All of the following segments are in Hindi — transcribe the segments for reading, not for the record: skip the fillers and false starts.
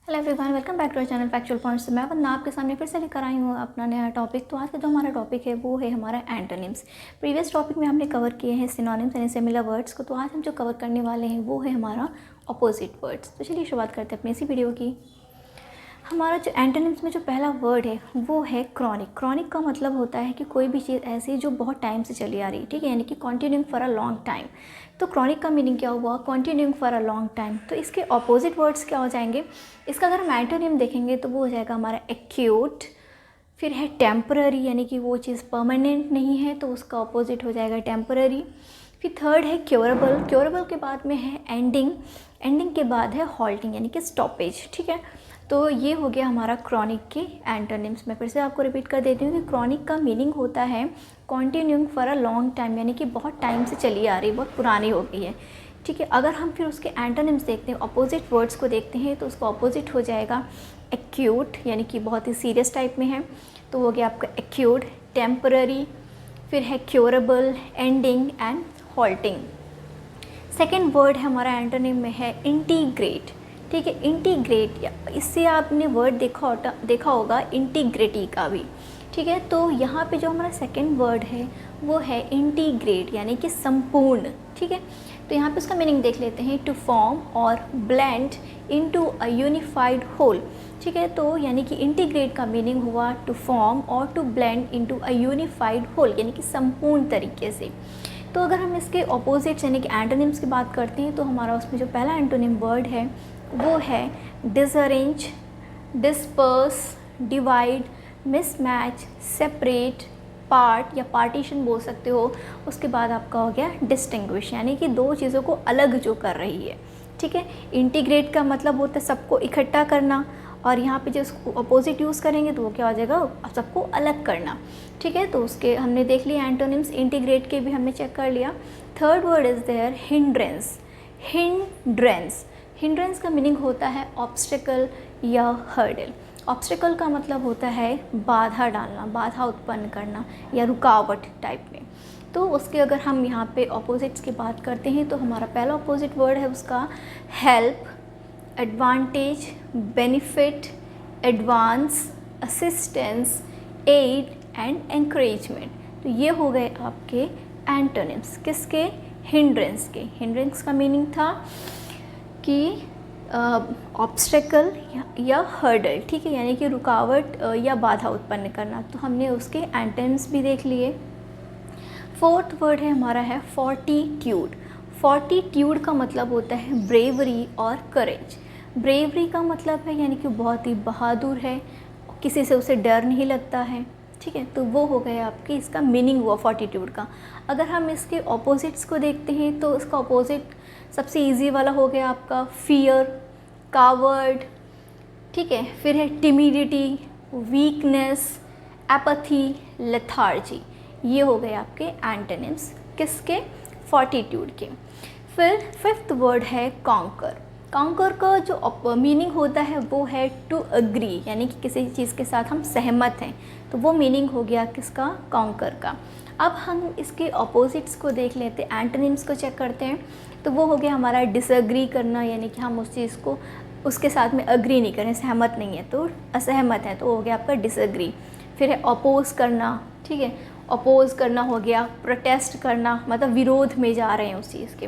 Hello everyone, welcome back to our channel factual points. मैं वंदना आपके सामने फिर से लेकर आई हूँ अपना नया टॉपिक। तो आज का जो हमारा टॉपिक है वो है हमारा एंटोनिम्स। प्रीवियस टॉपिक में हमने कवर किए हैं सिनोनिम्स यानी सिमिलर वर्ड्स को। तो आज हम जो कवर करने वाले हैं वो है हमारा अपोजिट वर्ड्स। तो चलिए शुरुआत करते हैं अपनी इसी वीडियो की। हमारा जो एंटोनिम्स में जो पहला वर्ड है वो है क्रॉनिक। क्रॉनिक का मतलब होता है कि कोई भी चीज़ ऐसी जो बहुत टाइम से चली आ रही है, ठीक है, यानी कि continuing for a long time. तो क्रॉनिक का मीनिंग क्या हुआ? Continuing for a long time. तो इसके ऑपोजिट वर्ड्स क्या हो जाएंगे? इसका अगर हम एंटोनिम देखेंगे तो वो हो जाएगा हमारा एक्यूट। फिर है टेम्पररी, यानी कि वो चीज़ परमानेंट नहीं है, तो उसका ऑपोजिट हो जाएगा टेम्पररी। फिर थर्ड है क्योरेबल। क्योरेबल के बाद में है एंडिंग। एंडिंग के बाद है हॉल्टिंग, यानी कि स्टॉपेज, ठीक है। तो ये हो गया हमारा क्रॉनिक के एंटोनिम्स। मैं फिर से आपको रिपीट कर देती हूँ कि क्रॉनिक का मीनिंग होता है continuing for a long time, यानी कि बहुत टाइम से चली आ रही, बहुत पुरानी हो गई है, ठीक है। अगर हम फिर उसके एंटोनिम्स देखते हैं, अपोजिट वर्ड्स को देखते हैं, तो उसका अपोजिट हो जाएगा एक्यूट, यानी कि बहुत ही सीरियस टाइप में है, तो हो गया आपका एक्यूट। टेम्पररी, फिर है curable, ending and halting. Second word है हमारा एंटोनिम में है इंटीग्रेट, ठीक है। इंटीग्रेट, या इससे आपने वर्ड देखा होगा इंटीग्रिटी का भी, ठीक है। तो यहाँ पे जो हमारा सेकेंड वर्ड है वो है इंटीग्रेट, यानी कि संपूर्ण, ठीक है। तो यहाँ पे उसका मीनिंग देख लेते हैं, टू फॉर्म और blend into a unified whole, ठीक है। तो यानी कि इंटीग्रेट का मीनिंग हुआ टू फॉर्म और to blend into a unified whole, यानी कि संपूर्ण तरीके से। तो अगर हम इसके ऑपोजिट्स यानी कि एंटोनिम्स की बात करते हैं, तो हमारा उसमें जो पहला एंटोनिम वर्ड है वो है disarrange, disperse, divide, mismatch, separate, part या पार्टीशन बोल सकते हो। उसके बाद आपका हो गया डिस्टिंग्विश, यानी कि दो चीज़ों को अलग जो कर रही है, ठीक है। इंटीग्रेट का मतलब होता है सबको इकट्ठा करना, और यहाँ पे जो इसको अपोजिट यूज़ करेंगे तो वो क्या हो जाएगा? सबको अलग करना, ठीक है। तो उसके हमने देख लिया एंटोनिम्स, इंटीग्रेट के भी हमने चेक कर लिया। Third word is there hindrance. Hindrance, hindrance का मीनिंग होता है ऑब्स्टिकल या हर्डल। ऑब्स्टिकल का मतलब होता है बाधा डालना, बाधा उत्पन्न करना या रुकावट टाइप में। तो उसके अगर हम यहाँ पे ऑपोजिट्स की बात करते हैं, तो हमारा पहला ऑपोजिट वर्ड है उसका help, advantage, benefit, advance, assistance, aid and encouragement. तो ये हो गए आपके एंटोनिम्स किसके? हिंड्रेंस के। हिंड्रेंस का मीनिंग था कि ऑब्स्टेकल या हर्डल, ठीक है, यानी कि रुकावट या बाधा उत्पन्न करना। तो हमने उसके एंटोनिम्स भी देख लिए। फोर्थ वर्ड है हमारा है फोर्टिट्यूड। फोर्टिट्यूड का मतलब होता है ब्रेवरी और करेज। ब्रेवरी का मतलब है यानी कि बहुत ही बहादुर है, किसी से उसे डर नहीं लगता है, ठीक है। तो वो हो गया आपकी, इसका मीनिंग हुआ फोर्टिट्यूड का। अगर हम इसके ऑपोजिट्स को देखते हैं, तो इसका ऑपोजिट सबसे इजी वाला हो गया आपका फियर, कावर्ड, ठीक है। फिर है टिमिडिटी, वीकनेस, एपैथी, लेथार्जी। ये हो गए आपके एंटोनिम्स किसके? फोर्टिट्यूड के। फिर फिफ्थ वर्ड है कॉन्कर। कॉन्कर का जो मीनिंग होता है वो है टू अग्री, यानी कि किसी चीज़ के साथ हम सहमत हैं, तो वो मीनिंग हो गया किसका? कॉन्कर का। अब हम इसके ऑपोजिट्स को देख लेते हैं, एंटोनिम्स को चेक करते हैं। तो वो हो गया हमारा डिसअग्री करना, यानी कि हम उस चीज़ को उसके साथ में अग्री नहीं करें, सहमत नहीं है तो असहमत है, तो हो गया आपका डिसअग्री। फिर है अपोज करना, ठीक है, अपोज करना हो गया। प्रोटेस्ट करना मतलब विरोध में जा रहे हैं उस चीज़ के,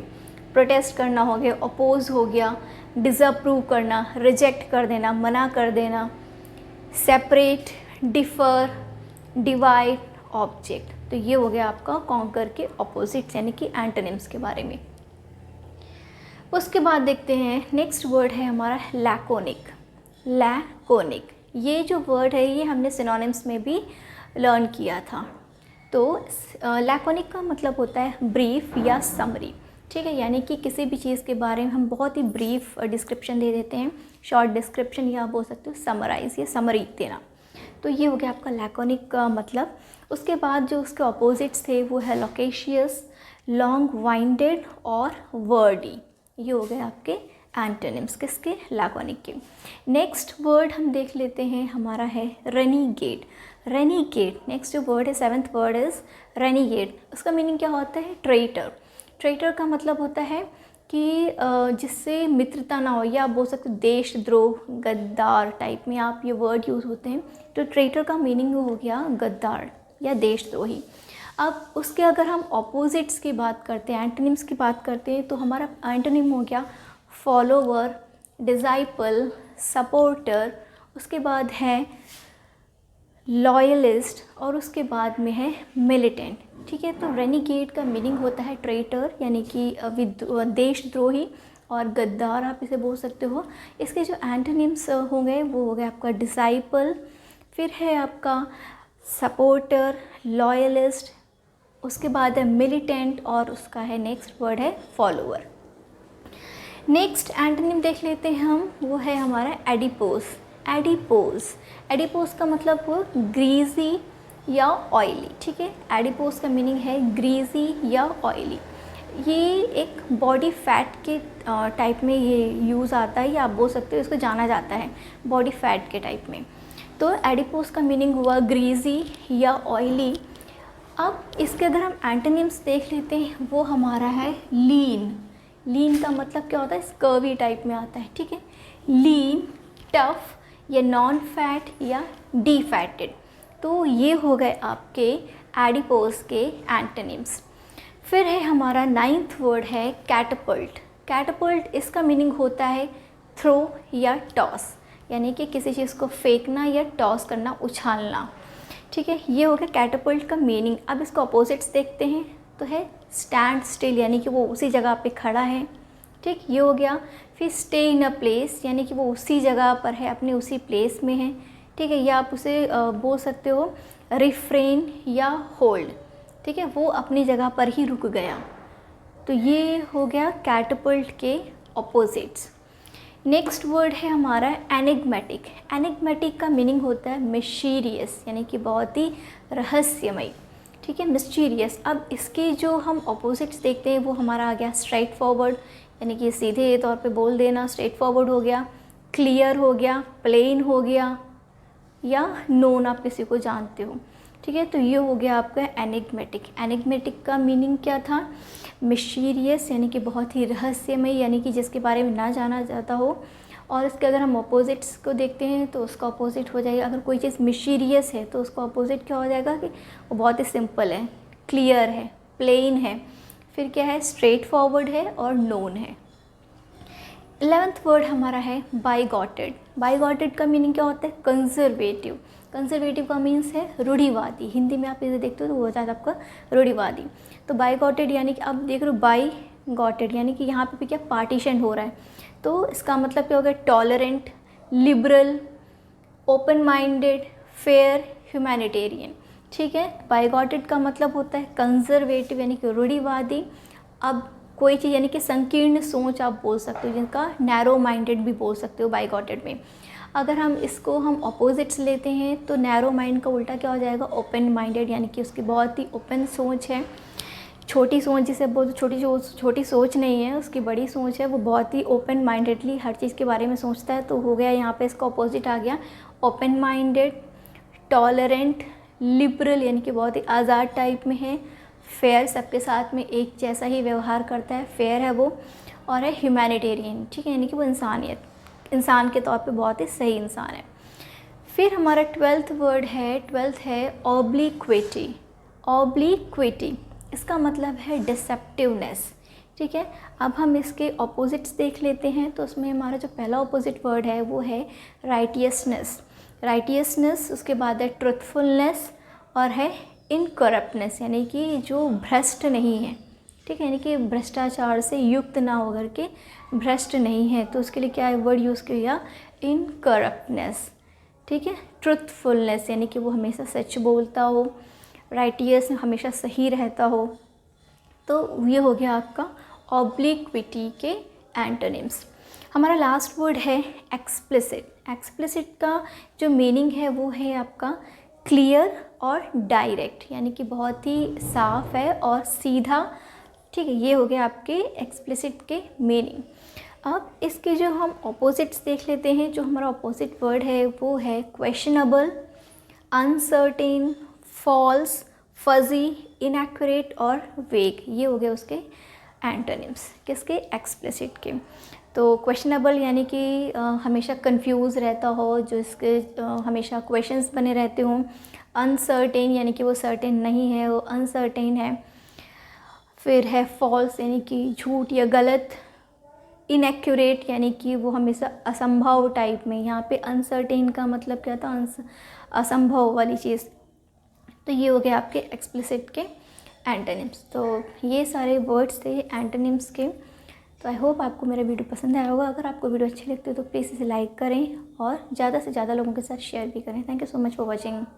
प्रोटेस्ट करना हो गया, अपोज हो गया। डिसअप्रूव करना, रिजेक्ट कर देना, मना कर देना। Separate, differ, divide, object. तो ये हो गया आपका कॉन्कर के ऑपोजिट्स यानी कि एंटोनिम्स के बारे में। उसके बाद देखते हैं नेक्स्ट वर्ड है हमारा लैकोनिक। लैकोनिक, ये जो वर्ड है ये हमने सिनोनिम्स में भी लर्न किया था। तो लैकोनिक का मतलब होता है ब्रीफ या समरी, ठीक है, यानी कि किसी भी चीज़ के बारे में हम बहुत ही ब्रीफ डिस्क्रिप्शन दे देते हैं, शॉर्ट डिस्क्रिप्शन, या बोल सकते हो समराइज या समरी देना। तो ये हो गया आपका लैकोनिक का मतलब। उसके बाद जो उसके ऑपोजिट्स थे वो है लोकेशियस, लॉन्ग वाइंडेड और वर्डी। ये हो गए आपके एंटोनिम्स किसके? लैकोनिक के। नेक्स्ट वर्ड हम देख लेते हैं, हमारा है रेनीगेट। रेनीगेट, नेक्स्ट जो वर्ड है सेवन्थ वर्ड इज़ रेनीगेट। उसका मीनिंग क्या होता है? ट्रेटर। ट्रेटर का मतलब होता है कि जिससे मित्रता ना हो, या आप बोल सकते हो देशद्रोह, गद्दार टाइप में आप ये वर्ड यूज़ होते हैं। तो ट्रेटर का मीनिंग हो गया गद्दार या देशद्रोही। अब उसके अगर हम ऑपोजिट्स की बात करते हैं, एंटोनिम्स की बात करते हैं, तो हमारा एंटोनिम हो गया फॉलोवर, डिसाइपल, सपोर्टर, उसके बाद है लॉयलिस्ट, और उसके बाद में है मिलिटेंट। ठीक है, तो रेनिगेट का मीनिंग होता है ट्रेटर यानी कि देशद्रोही, और गद्दार आप इसे बोल सकते हो। इसके जो एंटोनिम्स हो गए वो हो गया आपका डिसाइपल, फिर है आपका सपोर्टर, लॉयलिस्ट, उसके बाद है मिलिटेंट, और उसका है नेक्स्ट वर्ड है फॉलोअर। नेक्स्ट एंटोनिम देख लेते हैं हम, वो है हमारा एडिपोस। एडिपोस का मतलब वो ग्रीजी या ऑयली। ठीक है, एडिपोस का मीनिंग है ग्रीजी या ऑयली। ये एक बॉडी फैट के टाइप में ये यूज़ आता है, या आप बोल सकते हो इसको जाना जाता है बॉडी फैट के टाइप में। तो एडिपोस का मीनिंग हुआ ग्रीजी या ऑयली। अब इसके अगर हम एंटोनिम्स देख लेते हैं, वो हमारा है लीन का मतलब क्या होता है, स्कर्वी टाइप में आता है। ठीक है, लीन, टफ, या नॉन फैट या डीफैटेड। तो ये हो गए आपके एडिपोस के एंटोनिम्स। फिर है हमारा 9th वर्ड है कैटपल्ट। इसका मीनिंग होता है थ्रो या टॉस, यानी कि किसी चीज़ को फेंकना या टॉस करना, उछालना। ठीक है, ये हो गया कैटपल्ट का मीनिंग। अब इसको अपोजिट्स देखते हैं, तो है स्टैंड स्टिल, यानी कि वो उसी जगह पे खड़ा है। ठीक, ये हो गया। फिर स्टे इन अ प्लेस, यानी कि वो उसी जगह पर है, अपने उसी प्लेस में है। ठीक है, या आप उसे बोल सकते हो रिफ्रेन या होल्ड। ठीक है, वो अपनी जगह पर ही रुक गया। तो ये हो गया कैटपल्ट के ऑपोजिट्स। नेक्स्ट वर्ड है हमारा एनिग्मेटिक का मीनिंग होता है मिस्टीरियस, यानी कि बहुत ही रहस्यमय। ठीक है, मिस्टीरियस। अब इसके जो हम ऑपोजिट्स देखते हैं वो हमारा आ गया स्ट्रेट फॉरवर्ड, यानी कि सीधे तौर पे बोल देना, स्ट्रेट फॉरवर्ड हो गया। क्लियर हो गया, प्लेन हो गया, या नोन आप किसी को जानते हो। ठीक है, तो ये हो गया आपका एनिग्मेटिक का मीनिंग क्या था, मिस्टीरियस, यानी कि बहुत ही रहस्यमय, यानी कि जिसके बारे में ना जाना जाता हो। और इसके अगर हम अपोजिट्स को देखते हैं तो उसका अपोजिट हो जाएगा, अगर कोई चीज़ मिस्टीरियस है तो उसका अपोजिट क्या हो जाएगा कि वो बहुत ही सिंपल है, क्लियर है, प्लेन है, फिर क्या है स्ट्रेट फॉरवर्ड है और नोन है। 11th वर्ड हमारा है बाइगॉटेड का मीनिंग क्या होता है, कंजर्वेटिव का मीन्स है रूढ़िवादी। हिंदी में आप इसे देखते हो तो वो हो जाता है आपका रूढ़िवादी। तो बाइगॉटेड यानी कि अब देख रहे हो बाइगॉटेड, यानी कि यहाँ पे भी क्या पार्टीशन हो रहा है। तो इसका मतलब क्या हो गया, tolerant, liberal, open minded, fair, humanitarian. ठीक है, बाइगॉटेड का मतलब होता है कंजर्वेटिव यानी कि रूढ़िवादी। अब कोई चीज़ यानी कि संकीर्ण सोच आप बोल सकते हो, जिनका नैरो माइंडेड भी बोल सकते हो बाइगॉटेड में। अगर हम इसको हम अपोजिट्स लेते हैं तो नैरो माइंड का उल्टा क्या हो जाएगा, ओपन माइंडेड, यानी कि उसकी बहुत ही ओपन सोच है, छोटी सोच जिसे बोलते, छोटी सोच नहीं है उसकी, बड़ी सोच है, वो बहुत ही ओपन माइंडेडली हर चीज़ के बारे में सोचता है। तो हो गया यहाँ पे इसका अपोजिट आ गया ओपन माइंडेड, टॉलरेंट, लिबरल यानी कि बहुत ही आज़ाद टाइप में है, फेयर सबके साथ में एक जैसा ही व्यवहार करता है, फेयर है वो, और है ह्यूमैनिटेरियन। ठीक है, यानी कि वो इंसान के तौर पे बहुत ही सही इंसान है। फिर हमारा 12th वर्ड है ऑब्लिक्विटी। इसका मतलब है डिसेप्टिवनेस। ठीक है, अब हम इसके ऑपोजिट्स देख लेते हैं। तो उसमें हमारा जो पहला ऑपोजिट वर्ड है वो है राइटियसनेस, उसके बाद है ट्रुथफुलनेस, और है इनकरप्टनेस, यानी कि जो भ्रष्ट नहीं है। ठीक है, यानी कि भ्रष्टाचार से युक्त ना होकर के भ्रष्ट नहीं है, तो उसके लिए क्या वर्ड यूज़ किया, इनकरप्टनेस। ठीक है, ट्रुथफुलनेस यानी कि वो हमेशा सच बोलता हो, राइटियस हमेशा सही रहता हो। तो ये हो गया आपका ऑब्लिक्विटी के एंटोनिम्स। हमारा लास्ट वर्ड है एक्सप्लिसिट का जो मीनिंग है वो है आपका क्लियर और डायरेक्ट, यानी कि बहुत ही साफ है और सीधा। ठीक है, ये हो गया आपके एक्सप्लिसिट के मीनिंग। अब इसके जो हम ऑपोजिट्स देख लेते हैं, जो हमारा ऑपोजिट वर्ड है वो है questionable, uncertain, false, fuzzy, inaccurate और वेग। ये हो गए उसके एंटोनिम्स किसके, एक्सप्लिसिट के। तो क्वेश्चनेबल यानी कि हमेशा कंफ्यूज रहता हो, जो इसके हमेशा क्वेश्चंस बने रहते हों। अनसर्टेन यानी कि वो सर्टेन नहीं है, वो अनसर्टेन है। फिर है फॉल्स यानी कि झूठ या गलत। इनएक्यूरेट यानी कि वो हमेशा असंभव टाइप में, यहाँ पे अनसर्टेन का मतलब क्या था, असंभव वाली चीज़। तो ये हो गया आपके एक्सप्लिसिट के एंटोनिम्स। तो ये सारे वर्ड्स थे एंटोनिम्स के। तो आई होप आपको मेरा वीडियो पसंद आया होगा। अगर आपको वीडियो अच्छी लगती है तो प्लीज़ इसे लाइक करें और ज़्यादा से ज़्यादा लोगों के साथ शेयर भी करें। Thank you so much for watching.